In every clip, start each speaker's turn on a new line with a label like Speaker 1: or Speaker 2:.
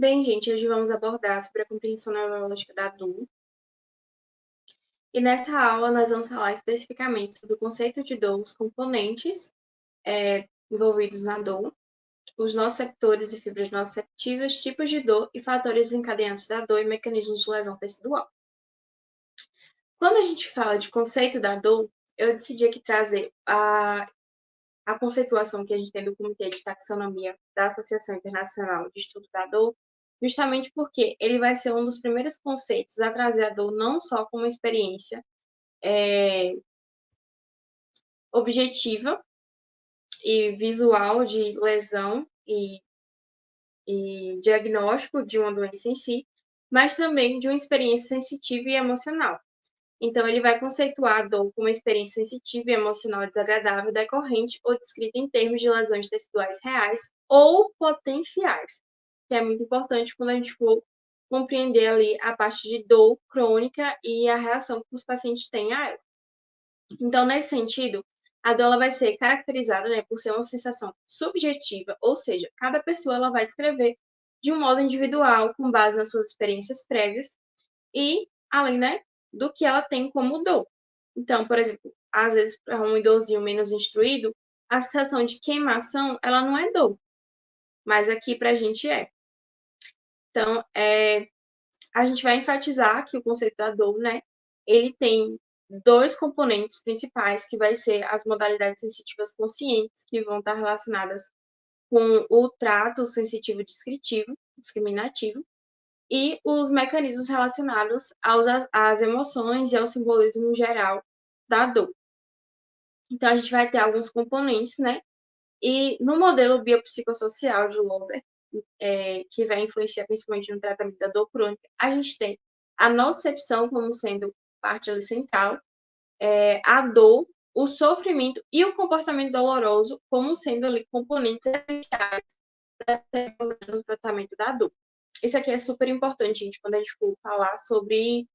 Speaker 1: Bem, gente, hoje vamos abordar sobre a compreensão neurológica da dor. E nessa aula nós vamos falar especificamente sobre o conceito de dor, os componentes envolvidos na dor, os nociceptores e fibras nociceptivas, tipos de dor e fatores desencadeantes da dor e mecanismos de lesão tecidual. Quando a gente fala de conceito da dor, eu decidi aqui trazer a conceituação que a gente tem do Comitê de Taxonomia da Associação Internacional de Estudo da Dor, justamente porque ele vai ser um dos primeiros conceitos a trazer a dor não só como experiência objetiva e visual de lesão e diagnóstico de uma doença em si, mas também de uma experiência sensitiva e emocional. Então, ele vai conceituar a dor como uma experiência sensitiva e emocional desagradável decorrente ou descrita em termos de lesões teciduais reais ou potenciais, que é muito importante quando a gente for compreender ali a parte de dor crônica e a reação que os pacientes têm a ela. Então, nesse sentido, a dor ela vai ser caracterizada, por ser uma sensação subjetiva, ou seja, cada pessoa ela vai descrever de um modo individual, com base nas suas experiências prévias, e além, do que ela tem como dor. Então, por exemplo, às vezes, para um idosinho menos instruído, a sensação de queimação, ela não é dor, mas aqui para a gente é. Então, a gente vai enfatizar que o conceito da dor, ele tem dois componentes principais, que vai ser as modalidades sensitivas conscientes, que vão estar relacionadas com o trato sensitivo descritivo, discriminativo, e os mecanismos relacionados às emoções e ao simbolismo geral da dor. Então, a gente vai ter alguns componentes, E no modelo biopsicossocial de Loser, que vai influenciar principalmente no tratamento da dor crônica, a gente tem a nocicepção como sendo parte ali central, a dor, o sofrimento e o comportamento doloroso como sendo ali componentes essenciais para o tratamento da dor. Isso aqui é super importante, gente, quando a gente for falar sobre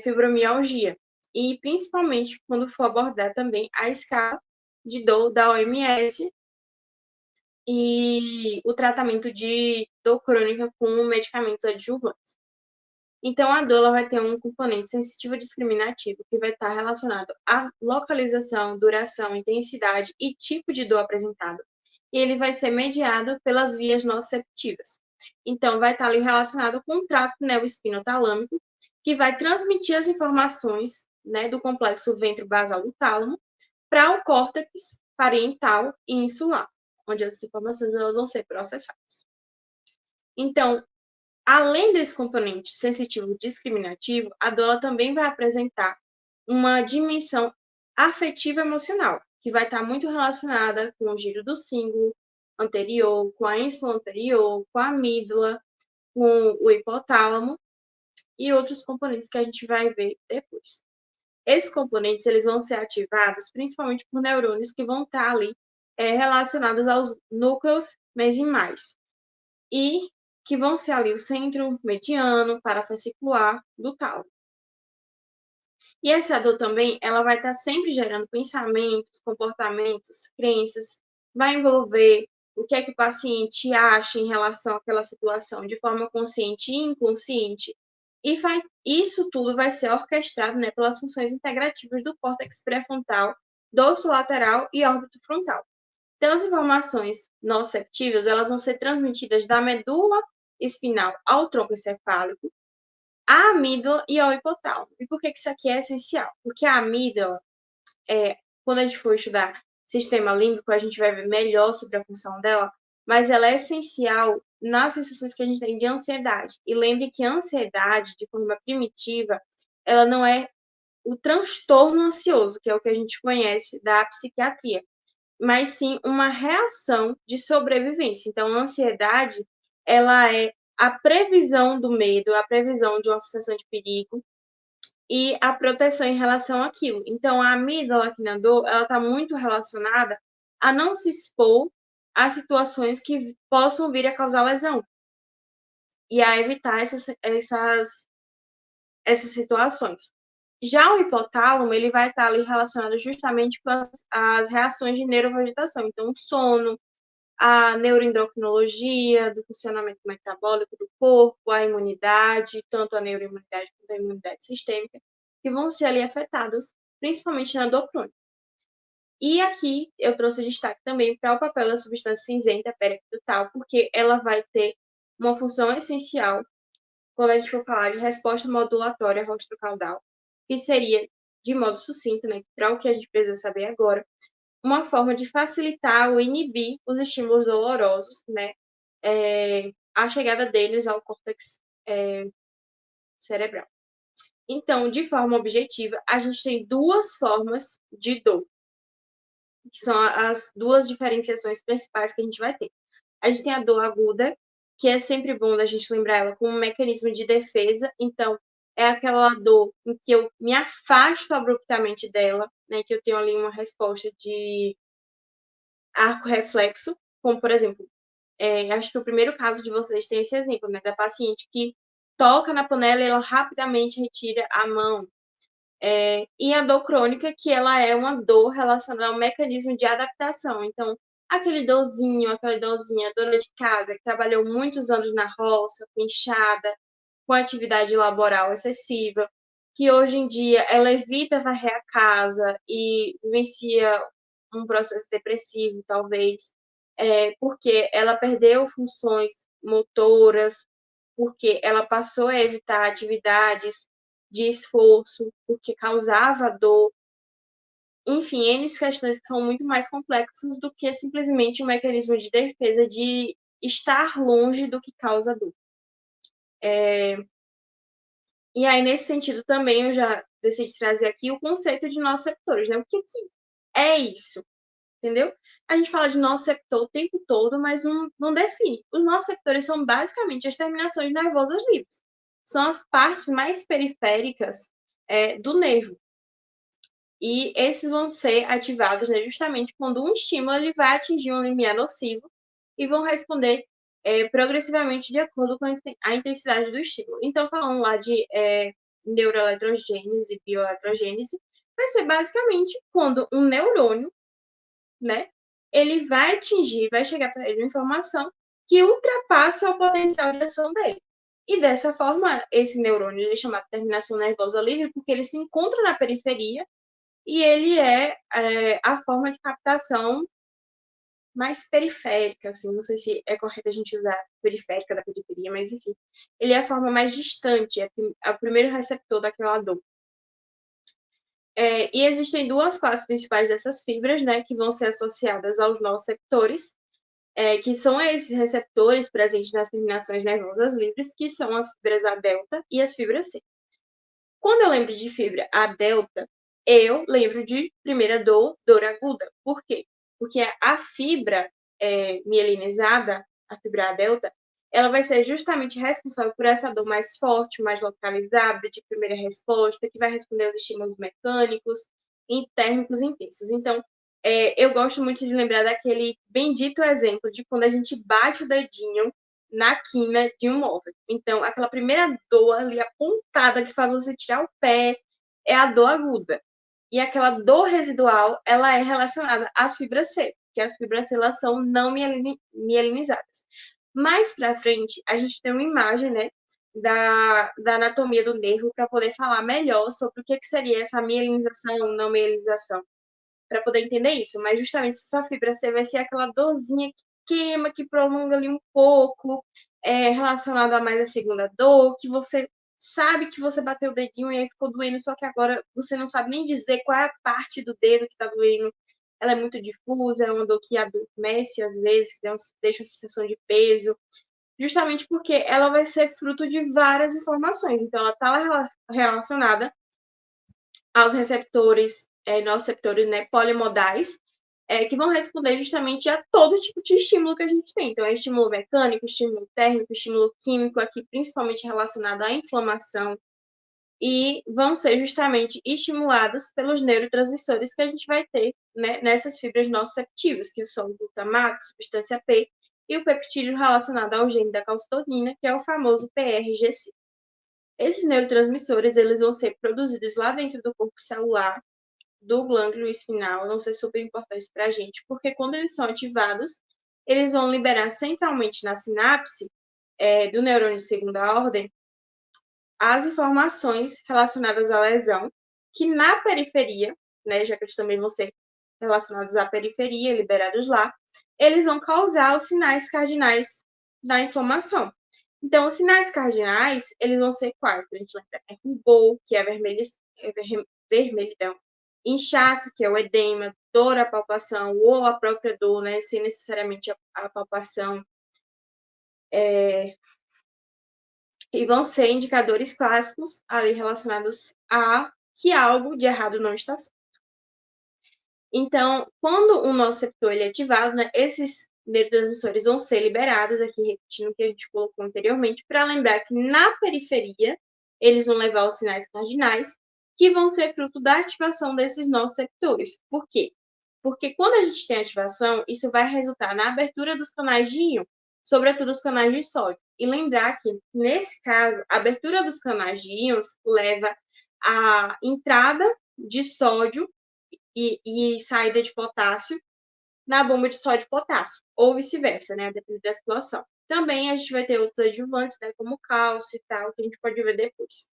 Speaker 1: fibromialgia. E principalmente quando for abordar também a escala de dor da OMS e o tratamento de dor crônica com medicamentos adjuvantes. Então, a dor ela vai ter um componente sensitivo discriminativo que vai estar relacionado à localização, duração, intensidade e tipo de dor apresentado. E ele vai ser mediado pelas vias nociceptivas. Então, vai estar ali relacionado com o trato neoespinotalâmico, que vai transmitir as informações do complexo ventro-basal do tálamo para o córtex parietal e insular, onde as informações elas vão ser processadas. Então, além desse componente sensitivo discriminativo, a dor também vai apresentar uma dimensão afetiva emocional, que vai estar muito relacionada com o giro do cíngulo anterior, com a ínsula anterior, com a amígdala, com o hipotálamo e outros componentes que a gente vai ver depois. Esses componentes eles vão ser ativados principalmente por neurônios que vão estar ali relacionados aos núcleos mesenais e que vão ser ali o centro mediano, parafascicular do tálamo. E essa dor também, ela vai estar sempre gerando pensamentos, comportamentos, crenças, vai envolver o que é que o paciente acha em relação àquela situação de forma consciente e inconsciente. E isso tudo vai ser orquestrado pelas funções integrativas do córtex pré-frontal, dorso lateral e órbito frontal. Então, as informações nociceptivas, elas vão ser transmitidas da medula espinal ao tronco encefálico, à amígdala e ao hipotálamo. E por que isso aqui é essencial? Porque a amígdala, quando a gente for estudar sistema límbico, a gente vai ver melhor sobre a função dela, mas ela é essencial nas sensações que a gente tem de ansiedade. E lembre que a ansiedade, de forma primitiva, ela não é o transtorno ansioso, que é o que a gente conhece da psiquiatria, mas sim uma reação de sobrevivência. Então, a ansiedade, ela é a previsão do medo, a previsão de uma sensação de perigo e a proteção em relação àquilo. Então, a amígdala aqui na dor, ela está muito relacionada a não se expor a situações que possam vir a causar lesão e a evitar essas situações. Já o hipotálamo, ele vai estar ali relacionado justamente com as reações de neurovegetação. Então, o sono, a neuroendocrinologia, do funcionamento metabólico do corpo, a imunidade, tanto a neuroimunidade quanto a imunidade sistêmica, que vão ser ali afetados, principalmente na dor crônica. E aqui eu trouxe destaque também para o papel da substância cinzenta periapital, porque ela vai ter uma função essencial quando a gente for falar de resposta modulatória rostrocaudal, que seria, de modo sucinto, né, para o que a gente precisa saber agora, uma forma de facilitar ou inibir os estímulos dolorosos, né, a chegada deles ao córtex cerebral. Então, de forma objetiva, a gente tem duas formas de dor, que são as duas diferenciações principais que a gente vai ter. A gente tem a dor aguda, que é sempre bom da gente lembrar ela como um mecanismo de defesa. Então, é aquela dor em que eu me afasto abruptamente dela, né, que eu tenho ali uma resposta de arco reflexo, como, por exemplo, acho que o primeiro caso de vocês tem esse exemplo, né, da paciente que toca na panela e ela rapidamente retira a mão. E a dor crônica, que ela é uma dor relacionada ao mecanismo de adaptação. Então, aquele dorzinho, aquela dorzinha, dona de casa, que trabalhou muitos anos na roça, com enxada, com atividade laboral excessiva, que hoje em dia ela evita varrer a casa e vivencia um processo depressivo, talvez, porque ela perdeu funções motoras, porque ela passou a evitar atividades de esforço, porque causava dor. Enfim, N questões que são muito mais complexas do que simplesmente um mecanismo de defesa de estar longe do que causa dor. E aí, nesse sentido, também eu já decidi trazer aqui o conceito de nociceptores, né? O que é isso? Entendeu? A gente fala de nociceptor o tempo todo, mas não define. Os nociceptores são basicamente as terminações nervosas livres. São as partes mais periféricas do nervo. E esses vão ser ativados, né, justamente quando um estímulo ele vai atingir um limiar nocivo e vão responder progressivamente de acordo com a intensidade do estímulo. Então, falando lá de neuroeletrogênese e bioeletrogênese, vai ser basicamente quando um neurônio, né, ele vai atingir, vai chegar para ele uma informação que ultrapassa o potencial de ação dele. E dessa forma, esse neurônio ele é chamado de terminação nervosa livre porque ele se encontra na periferia e ele é a forma de captação mais periférica, assim, não sei se é correto a gente usar periférica da periferia, mas enfim, ele é a forma mais distante, é o primeiro receptor daquela dor. E existem duas classes principais dessas fibras, né, que vão ser associadas aos nociceptores, que são esses receptores presentes nas terminações nervosas livres, que são as fibras A delta e as fibras C. Quando eu lembro de fibra A delta, eu lembro de primeira dor aguda. Por quê? Porque a fibra mielinizada, a fibra A delta, ela vai ser justamente responsável por essa dor mais forte, mais localizada, de primeira resposta, que vai responder aos estímulos mecânicos e térmicos intensos. Então, eu gosto muito de lembrar daquele bendito exemplo de quando a gente bate o dedinho na quina de um móvel. Então, aquela primeira dor ali apontada que faz você tirar o pé é a dor aguda. E aquela dor residual, ela é relacionada às fibras C, que as fibras C elas são não mielinizadas. Mais para frente, a gente tem uma imagem, né, da anatomia do nervo para poder falar melhor sobre o que seria essa mielinização, não mielinização, para poder entender isso. Mas justamente essa fibra C vai ser aquela dorzinha que queima, que prolonga ali um pouco, relacionada a mais a segunda dor, que você sabe que você bateu o dedinho e aí ficou doendo, só que agora você não sabe nem dizer qual é a parte do dedo que está doendo. Ela é muito difusa, é uma dor que adormece às vezes, que deixa uma sensação de peso, justamente porque ela vai ser fruto de várias informações. Então, ela está relacionada aos receptores, nociceptores, né, polimodais, que vão responder justamente a todo tipo de estímulo que a gente tem. Então, é estímulo mecânico, estímulo térmico, estímulo químico, aqui principalmente relacionado à inflamação, e vão ser justamente estimulados pelos neurotransmissores que a gente vai ter, né, nessas fibras nociceptivas, que são o glutamato, substância P, e o peptídeo relacionado ao gene da calcitonina, que é o famoso PRGC. Esses neurotransmissores, eles vão ser produzidos lá dentro do corpo celular, do glândula espinhal, vão ser super importantes para a gente, porque quando eles são ativados, eles vão liberar centralmente na sinapse do neurônio de segunda ordem as informações relacionadas à lesão, que na periferia, né, já que eles também vão ser relacionados à periferia, liberados lá, eles vão causar os sinais cardinais da inflamação. Então, os sinais cardinais, eles vão ser quais? A gente lembra, rubor, que é vermelhidão, inchaço, que é o edema, dor à palpação, ou a própria dor, né, sem necessariamente a palpação, e vão ser indicadores clássicos ali relacionados a que algo de errado não está certo. Então, quando o nociceptor ele é ativado, né, esses neurotransmissores vão ser liberados, aqui repetindo o que a gente colocou anteriormente, para lembrar que na periferia eles vão levar os sinais cardinais, que vão ser fruto da ativação desses nociceptores. Por quê? Porque quando a gente tem ativação, isso vai resultar na abertura dos canais de íon, sobretudo os canais de sódio. E lembrar que, nesse caso, a abertura dos canais de íons leva à entrada de sódio e saída de potássio na bomba de sódio e potássio, ou vice-versa, né? Depende da situação. Também a gente vai ter outros adjuvantes, né? Como cálcio e tal, que a gente pode ver depois.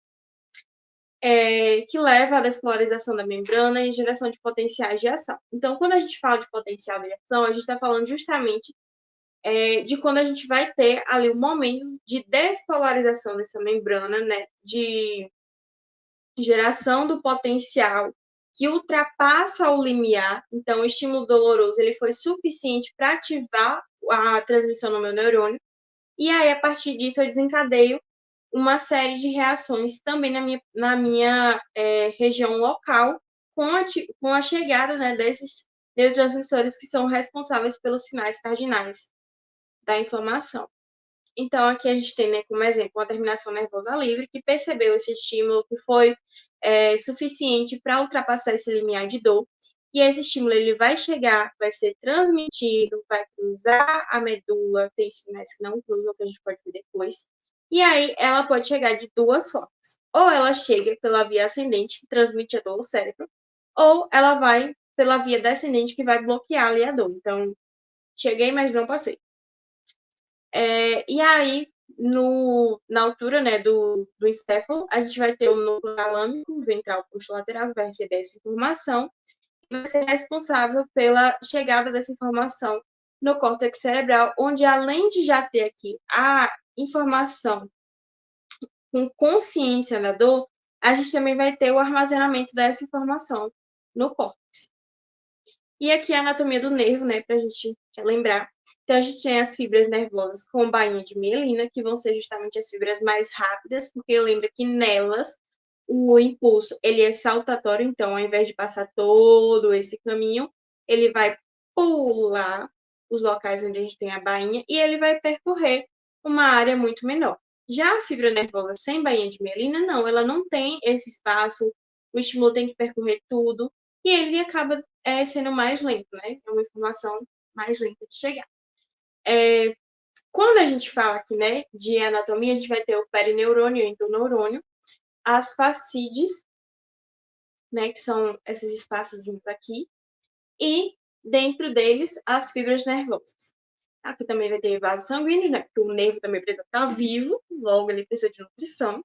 Speaker 1: Que leva à despolarização da membrana e geração de potenciais de ação. Então, quando a gente fala de potencial de ação, a gente está falando justamente de quando a gente vai ter ali o momento de despolarização dessa membrana, né? De geração do potencial que ultrapassa o limiar. Então, o estímulo doloroso ele foi suficiente para ativar a transmissão no meu neurônio. E aí, a partir disso, eu desencadeio uma série de reações também na minha região local, com a chegada, né, desses neurotransmissores que são responsáveis pelos sinais cardinais da inflamação. Então, aqui a gente tem, né, como exemplo, a terminação nervosa livre, que percebeu esse estímulo que foi suficiente para ultrapassar esse limiar de dor. E esse estímulo ele vai chegar, vai ser transmitido, vai cruzar a medula, tem sinais que não cruzam, que a gente pode ver depois. E aí ela pode chegar de duas formas. Ou ela chega pela via ascendente, que transmite a dor ao cérebro, ou ela vai pela via descendente, que vai bloquear ali a dor. Então, cheguei, mas não passei. E aí, na altura, né, do encéfalo, a gente vai ter o núcleo talâmico ventral lateral, que vai receber essa informação e vai ser responsável pela chegada dessa informação no córtex cerebral, onde além de já ter aqui a informação com consciência da dor, a gente também vai ter o armazenamento dessa informação no córtex. E aqui a anatomia do nervo, né, para a gente relembrar. Então, a gente tem as fibras nervosas com bainha de mielina, que vão ser justamente as fibras mais rápidas, porque lembra que nelas o impulso ele é saltatório, então, ao invés de passar todo esse caminho, ele vai pular os locais onde a gente tem a bainha e ele vai percorrer uma área muito menor. Já a fibra nervosa sem bainha de mielina, não, ela não tem esse espaço, o estímulo tem que percorrer tudo, e ele acaba sendo mais lento, né? É uma informação mais lenta de chegar. Quando a gente fala aqui, né, de anatomia, a gente vai ter o perineurônio e o endoneurônio, as fascídeos, né, que são esses espaçozinhos aqui, e dentro deles as fibras nervosas. Aqui também vai ter vasos sanguíneos, né, porque o nervo também precisa estar vivo, logo ele precisa de nutrição.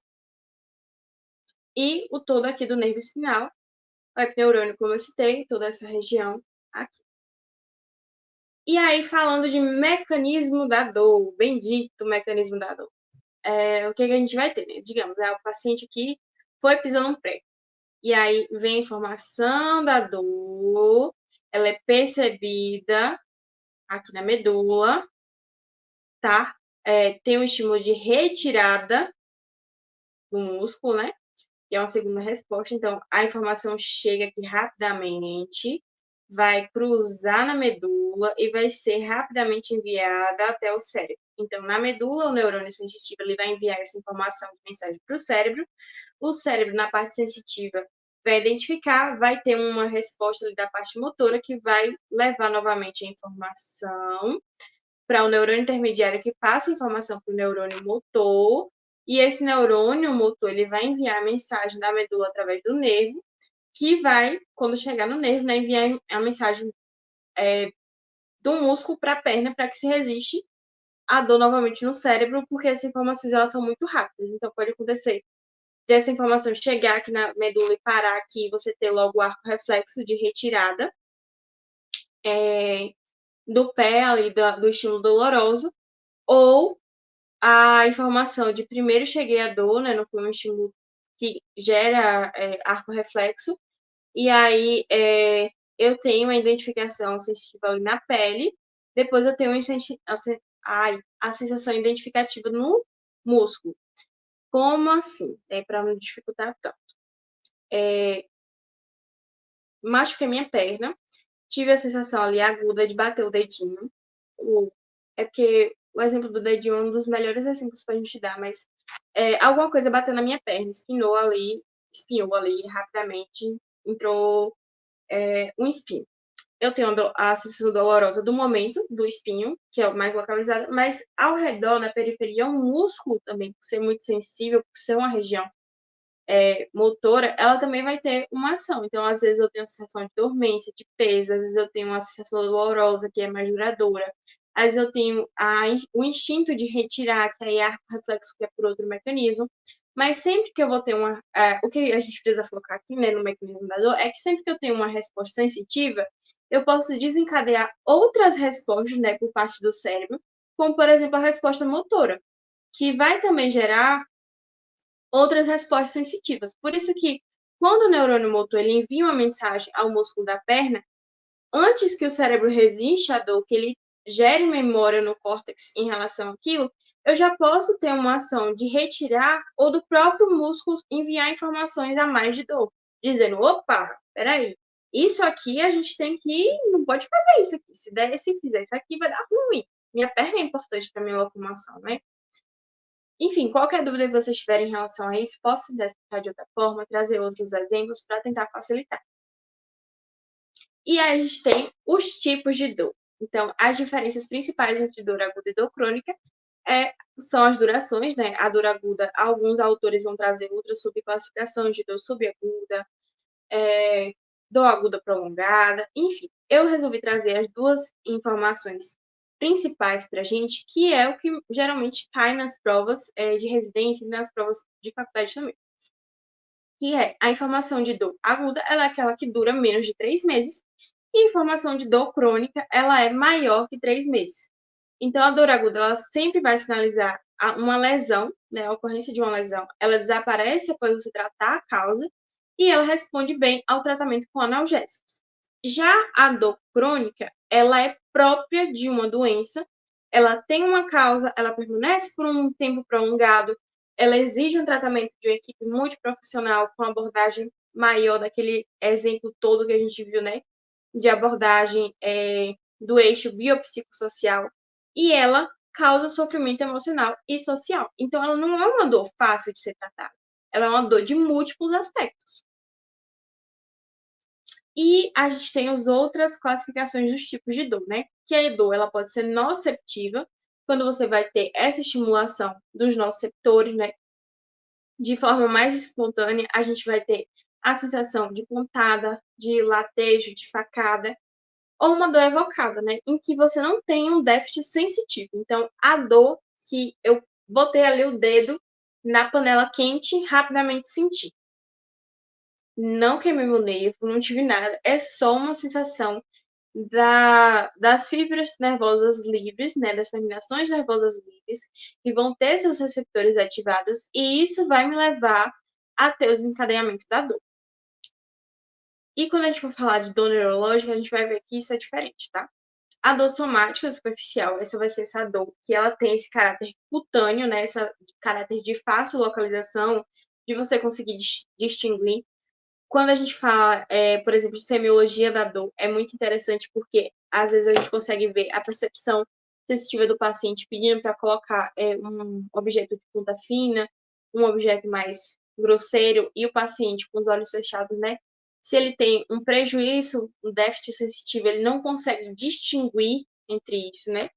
Speaker 1: E o todo aqui do nervo espinhal, o epineurônio, como eu citei, toda essa região aqui. E aí, falando de mecanismo da dor, bendito mecanismo da dor. O que a gente vai ter, né? Digamos, o paciente aqui foi pisando um prego. E aí vem a informação da dor, ela é percebida aqui na medula, tá? Tem um estímulo de retirada do músculo, né? Que é uma segunda resposta. Então, a informação chega aqui rapidamente, vai cruzar na medula e vai ser rapidamente enviada até o cérebro. Então, na medula, o neurônio sensitivo ele vai enviar essa informação de mensagem para o cérebro. O cérebro, na parte sensitiva, vai identificar, vai ter uma resposta ali da parte motora que vai levar novamente a informação para o neurônio intermediário que passa a informação para o neurônio motor, e esse neurônio motor ele vai enviar a mensagem da medula através do nervo, que vai, quando chegar no nervo, né, enviar a mensagem do músculo para a perna para que se resiste a dor novamente no cérebro, porque essas informações elas são muito rápidas. Então, pode acontecer dessa informação chegar aqui na medula e parar aqui, você ter logo o arco reflexo de retirada do pé ali, do estímulo doloroso, ou a informação de primeiro cheguei à dor, né, não foi um estímulo que gera arco reflexo, e aí eu tenho a identificação sensitiva ali na pele, depois eu tenho a sensação identificativa no músculo. Como assim? Para não dificultar tanto. Machuquei minha perna, tive a sensação ali aguda de bater o dedinho. É porque o exemplo do dedinho é um dos melhores exemplos pra gente dar, mas alguma coisa bateu na minha perna, espinhou ali rapidamente, entrou um espinho. Eu tenho a sensação dolorosa do momento do espinho, que é o mais localizado, mas ao redor, na periferia, o músculo também, por ser muito sensível, por ser uma região motora, ela também vai ter uma ação. Então, às vezes eu tenho a sensação de dormência, de peso, às vezes eu tenho uma sensação dolorosa, que é mais duradoura, às vezes eu tenho o instinto de retirar, que é arco reflexo, que é por outro mecanismo. Mas sempre que eu vou ter o que a gente precisa focar aqui, né, no mecanismo da dor, é que sempre que eu tenho uma resposta sensitiva, eu posso desencadear outras respostas, né, por parte do cérebro, como, por exemplo, a resposta motora, que vai também gerar outras respostas sensitivas. Por isso que, quando o neurônio motor ele envia uma mensagem ao músculo da perna, antes que o cérebro resista à dor, que ele gere memória no córtex em relação àquilo, eu já posso ter uma ação de retirar ou do próprio músculo enviar informações a mais de dor, dizendo, opa, peraí, isso aqui a gente tem que, não pode fazer isso aqui, se fizer isso aqui vai dar ruim. Minha perna é importante para minha locomoção, né? Enfim, qualquer dúvida que vocês tiverem em relação a isso, posso tentar explicar de outra forma, trazer outros exemplos para tentar facilitar. E aí a gente tem os tipos de dor. Então, as diferenças principais entre dor aguda e dor crônica são as durações, né? A dor aguda, alguns autores vão trazer outras subclassificações de dor subaguda, dor aguda prolongada, enfim. Eu resolvi trazer as duas informações principais para a gente, que é o que geralmente cai nas provas de residência e nas provas de faculdade também. Que é a informação de dor aguda, ela é aquela que dura menos de 3 meses, e a informação de dor crônica, ela é maior que 3 meses. Então, a dor aguda, ela sempre vai sinalizar uma lesão, né, a ocorrência de uma lesão. Ela desaparece após você tratar a causa e ela responde bem ao tratamento com analgésicos. Já a dor crônica, ela é própria de uma doença, ela tem uma causa, ela permanece por um tempo prolongado, ela exige um tratamento de uma equipe multiprofissional com abordagem maior daquele exemplo todo que a gente viu, né? De abordagem do eixo biopsicossocial. E ela causa sofrimento emocional e social. Então, ela não é uma dor fácil de ser tratada. Ela é uma dor de múltiplos aspectos. E a gente tem as outras classificações dos tipos de dor, né? Que a dor ela pode ser noceptiva, quando você vai ter essa estimulação dos noceptores, né? De forma mais espontânea, a gente vai ter a sensação de pontada, de latejo, de facada, ou uma dor evocada, né? Em que você não tem um déficit sensitivo. Então, a dor que eu botei ali o dedo na panela quente, rapidamente senti. Não queimei meu nervo, não tive nada. É só uma sensação das fibras nervosas livres, né? Das terminações nervosas livres, que vão ter seus receptores ativados, e isso vai me levar a ter o desencadeamento da dor. E quando a gente for falar de dor neurológica, a gente vai ver que isso é diferente, tá? A dor somática superficial, essa vai ser essa dor que ela tem esse caráter cutâneo, né? Esse caráter de fácil localização, de você conseguir distinguir. Quando a gente fala, por exemplo, de semiologia da dor, é muito interessante porque às vezes a gente consegue ver a percepção sensitiva do paciente pedindo para colocar um objeto de ponta fina, um objeto mais grosseiro, e o paciente com os olhos fechados, né? Se ele tem um prejuízo, um déficit sensitivo, ele não consegue distinguir entre isso, né?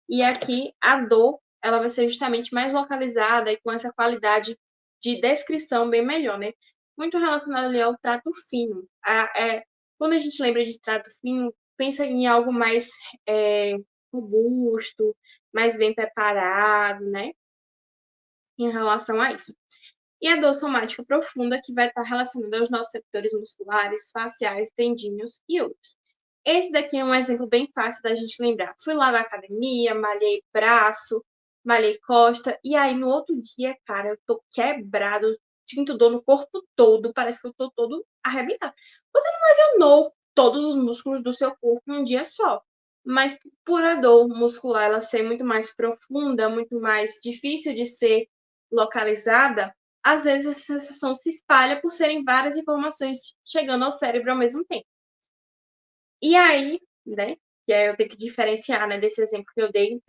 Speaker 1: E aqui a dor, ela vai ser justamente mais localizada e com essa qualidade de descrição bem melhor, né? Muito relacionado ali ao trato fino. Quando a gente lembra de trato fino, pensa em algo mais robusto, mais bem preparado, né? Em relação a isso. E a dor somática profunda, que vai estar relacionada aos nossos setores musculares, faciais, tendíneos e outros. Esse daqui é um exemplo bem fácil da gente lembrar. Fui lá na academia, malhei braço, malhei costa, e aí no outro dia, cara, eu tô quebrado, sinto dor no corpo todo, parece que eu tô todo arrebentado. Você não lesionou todos os músculos do seu corpo em um dia só, mas por a dor muscular ela ser muito mais profunda, muito mais difícil de ser localizada, às vezes a sensação se espalha por serem várias informações chegando ao cérebro ao mesmo tempo. E aí, né, que aí eu tenho que diferenciar, né, desse exemplo que eu dei,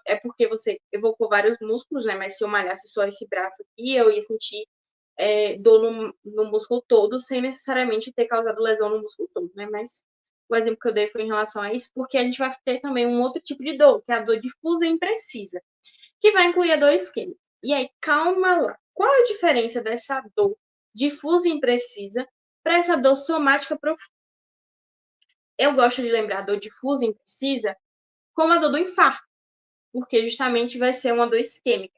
Speaker 1: é porque você evocou vários músculos, né, mas se eu malhasse só esse braço aqui, eu ia sentir dor no músculo todo, sem necessariamente ter causado lesão no músculo todo, né, mas o exemplo que eu dei foi em relação a isso, porque a gente vai ter também um outro tipo de dor, que é a dor difusa e imprecisa, que vai incluir a dor isquêmica. E aí, calma lá. Qual a diferença dessa dor difusa e imprecisa para essa dor somática profunda? Eu gosto de lembrar a dor difusa e imprecisa como a dor do infarto, porque justamente vai ser uma dor isquêmica,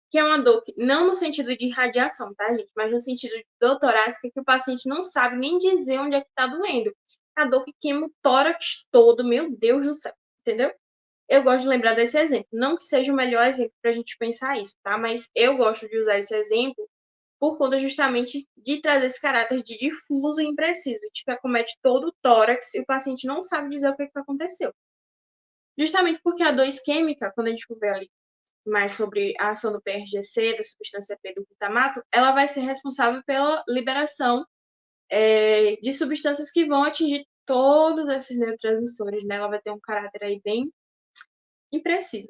Speaker 1: que é uma dor que, não no sentido de radiação, tá, gente? Mas no sentido de dor torácica, que o paciente não sabe nem dizer onde é que tá doendo. A dor que queima o tórax todo, meu Deus do céu, entendeu? Eu gosto de lembrar desse exemplo. Não que seja o melhor exemplo para a gente pensar isso, tá? Mas eu gosto de usar esse exemplo por conta justamente de trazer esse caráter de difuso e impreciso, de que acomete todo o tórax e o paciente não sabe dizer o que aconteceu. Justamente porque a dor isquêmica, quando a gente for ver ali mais sobre a ação do PRGC, da substância P do glutamato, ela vai ser responsável pela liberação de substâncias que vão atingir todos esses neurotransmissores, né? Ela vai ter um caráter aí bem impreciso.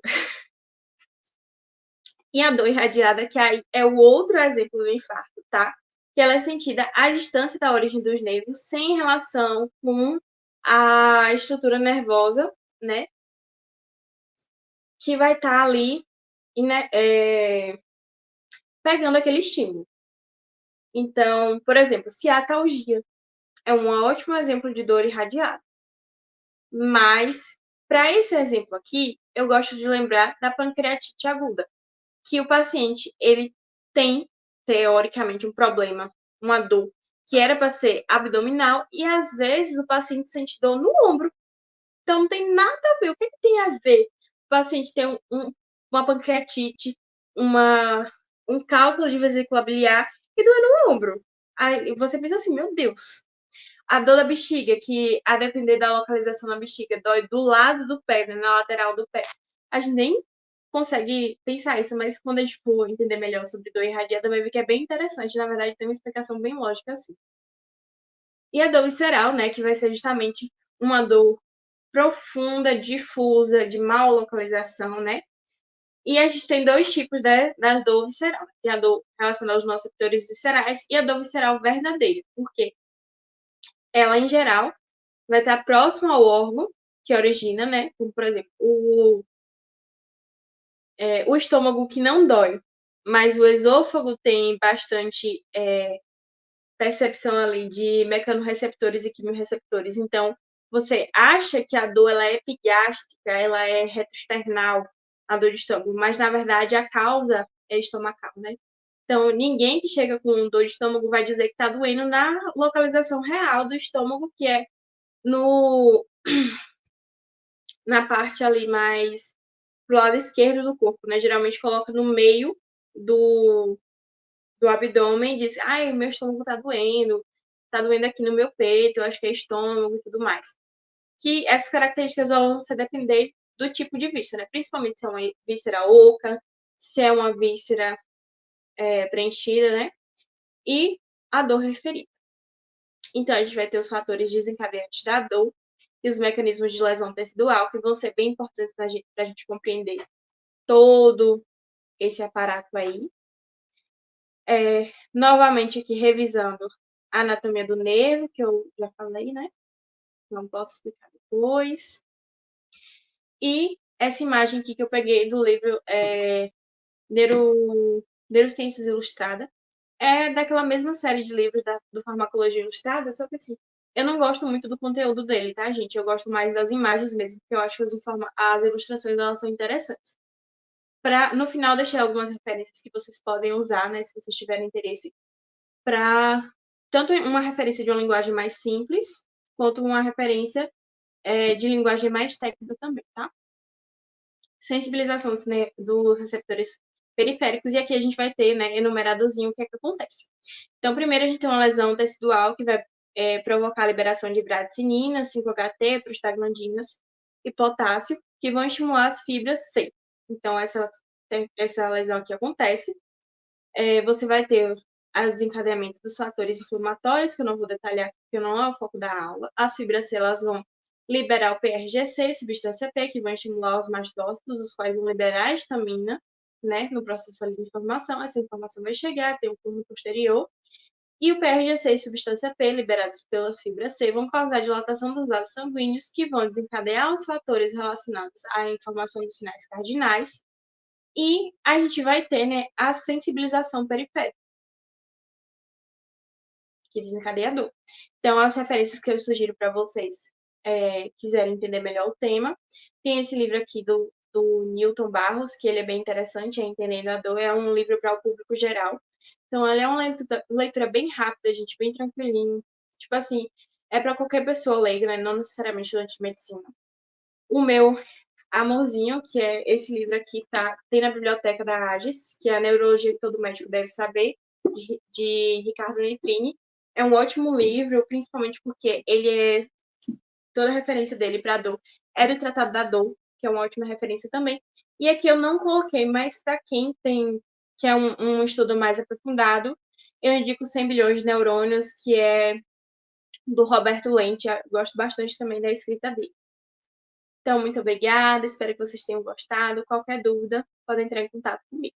Speaker 1: E a dor irradiada, que aí é o outro exemplo do infarto, tá? Que ela é sentida à distância da origem dos nervos, sem relação com a estrutura nervosa, né? Que vai estar ali né, pegando aquele estímulo. Então, por exemplo, ciatalgia é um ótimo exemplo de dor irradiada. Mas, para esse exemplo aqui, eu gosto de lembrar da pancreatite aguda, que o paciente ele tem teoricamente um problema, uma dor que era para ser abdominal e às vezes o paciente sente dor no ombro. Então não tem nada a ver. O que tem a ver? O paciente tem uma pancreatite, um cálculo de vesícula biliar e doer no ombro. Aí você pensa assim, meu Deus. A dor da bexiga, que a depender da localização da bexiga, dói do lado do pé, né, na lateral do pé. A gente nem consegue pensar isso, mas quando a gente for entender melhor sobre dor irradiada, vai ver que é bem interessante. Na verdade, tem uma explicação bem lógica assim. E a dor visceral, né, que vai ser justamente uma dor profunda, difusa, de má localização, né? E a gente tem dois tipos da dor visceral. Tem a dor relacionada aos nossos setores viscerais e a dor visceral verdadeira. Por quê? Ela, em geral, vai estar próxima ao órgão que origina, né? Como, por exemplo, o estômago que não dói, mas o esôfago tem bastante percepção ali de mecanorreceptores e quimiorreceptores. Então, você acha que a dor ela é epigástrica, ela é retroesternal, a dor de estômago, mas na verdade a causa é estomacal, né? Então, ninguém que chega com dor de estômago vai dizer que está doendo na localização real do estômago, que é no na parte ali mais pro lado esquerdo do corpo, né? Geralmente coloca no meio do abdômen e diz, ai, meu estômago tá doendo aqui no meu peito, eu acho que é estômago e tudo mais. Que essas características vão você depender do tipo de víscera, né? Principalmente se é uma víscera oca, se é uma víscera preenchida, né? E a dor referida. Então, a gente vai ter os fatores desencadeantes da dor e os mecanismos de lesão tecidual, que vão ser bem importantes para a gente compreender todo esse aparato aí. Novamente aqui revisando a anatomia do nervo, que eu já falei, né? Não posso explicar depois. E essa imagem aqui que eu peguei do livro Neurociências Ilustrada, é daquela mesma série de livros do Farmacologia Ilustrada, só que assim, Eu não gosto muito do conteúdo dele, tá, gente? Eu gosto mais das imagens mesmo, porque eu acho que as ilustrações elas são interessantes. No final, deixei algumas referências que vocês podem usar, né, se vocês tiverem interesse, para tanto uma referência de uma linguagem mais simples, quanto uma referência de linguagem mais técnica também, tá? Sensibilização dos receptores periféricos, e aqui a gente vai ter, né, enumeradozinho o que é que acontece. Então, primeiro a gente tem uma lesão tecidual que vai provocar a liberação de bradicininas, 5-HT, prostaglandinas e potássio, que vão estimular as fibras C. Então, essa lesão aqui acontece. Você vai ter o desencadeamento dos fatores inflamatórios, que eu não vou detalhar, porque não é o foco da aula. As fibras C, elas vão liberar o PRGC e substância P, que vão estimular os mastócitos, os quais vão liberar a histamina, né, no processo ali de inflamação. Essa inflamação vai chegar, tem um cúmulo posterior. E o PRGC e substância P, liberados pela fibra C, vão causar dilatação dos vasos sanguíneos, que vão desencadear os fatores relacionados à inflamação dos sinais cardinais. E a gente vai ter, né, a sensibilização periférica, que desencadeia a dor. Então, as referências que eu sugiro para vocês quiserem entender melhor o tema, tem esse livro aqui do Newton Barros, que ele é bem interessante, é Entendendo a Dor, é um livro para o público geral. Então, ele é uma leitura bem rápida, gente, bem tranquilinho. Tipo assim, é para qualquer pessoa leiga, né? Não necessariamente estudante de medicina. O meu amorzinho, que é esse livro aqui, tem na biblioteca da AGES, que é a Neurologia que todo médico deve saber, de Ricardo Nitrini. É um ótimo livro, principalmente porque toda a referência dele para dor é do Tratado da Dor, que é uma ótima referência também. E aqui eu não coloquei, mas para quem quer um estudo mais aprofundado, eu indico 100 bilhões de neurônios, que é do Roberto Lente. Eu gosto bastante também da escrita dele. Então, muito obrigada, espero que vocês tenham gostado. Qualquer dúvida, podem entrar em contato comigo.